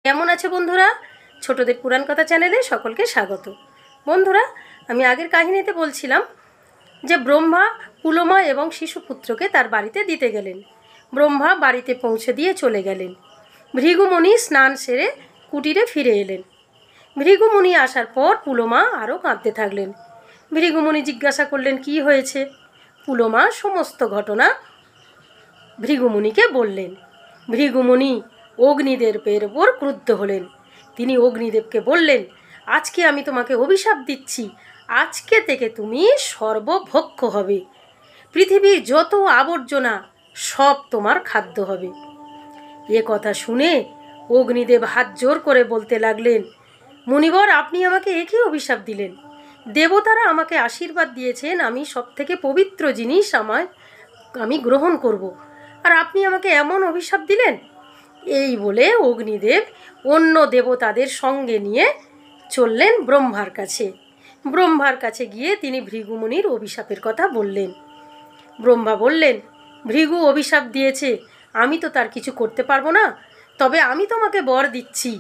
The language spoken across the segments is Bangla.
কেমন আছে বন্ধুরা? ছোটদের পুরাণ কথা চ্যানেলে সকলকে স্বাগত। বন্ধুরা, আমি আগের কাহিনীতে বলছিলাম যে ব্রহ্মা পুলোমা এবং শিশুপুত্রকে তার বাড়িতে দিতে গেলেন। ব্রহ্মা বাড়িতে পৌঁছে দিয়ে চলে গেলেন। ভৃগুমুনি স্নান সেরে কুটিরে ফিরে এলেন। ভৃগুমুনি আসার পর পুলোমা আরও কাঁদতে থাকলেন। ভৃগুমুনি জিজ্ঞাসা করলেন, কি হয়েছে? পুলোমা সমস্ত ঘটনা ভৃগুমুনিকে বললেন। ভৃগুমুনি অগ্নিদেবের ওপর ক্রুদ্ধ হলেন। তিনি অগ্নিদেবকে বললেন, আজকে আমি তোমাকে অভিশাপ দিচ্ছি, আজকে থেকে তুমি সর্বভক্ষ হবে। পৃথিবীর যত আবর্জনা সব তোমার খাদ্য হবে। এ কথা শুনে অগ্নিদেব হাত জোর করে বলতে লাগলেন, মুনিবর, আপনি আমাকে একই অভিশাপ দিলেন। দেবতারা আমাকে আশীর্বাদ দিয়েছেন আমি সব থেকে পবিত্র জিনিস আমি গ্রহণ করব, আর আপনি আমাকে এমন অভিশাপ দিলেন। এই বলে অগ্নিদেব অন্য দেবতাদের সঙ্গে নিয়ে চললেন ব্রহ্মার কাছে। ব্রহ্মার কাছে গিয়ে তিনি ভৃগুমুনির অভিশাপের কথা বললেন। ব্রহ্মা বললেন, ভৃগু অভিশাপ দিয়েছে, আমি তো তার কিছু করতে পারবো না, তবে আমি তোমাকে বর দিচ্ছি,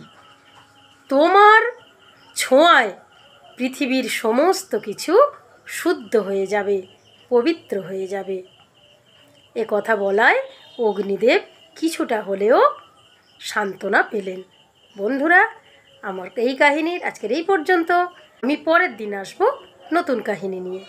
তোমার ছোঁয়ায় পৃথিবীর সমস্ত কিছু শুদ্ধ হয়ে যাবে, পবিত্র হয়ে যাবে। এ কথা বলায় অগ্নিদেব কিছুটা হলেও সান্ত্বনা পেলেন। বন্ধুরা, আমার এই কাহিনীর আজকের এই পর্যন্ত। আমি পরের দিন আসবো নতুন কাহিনী নিয়ে।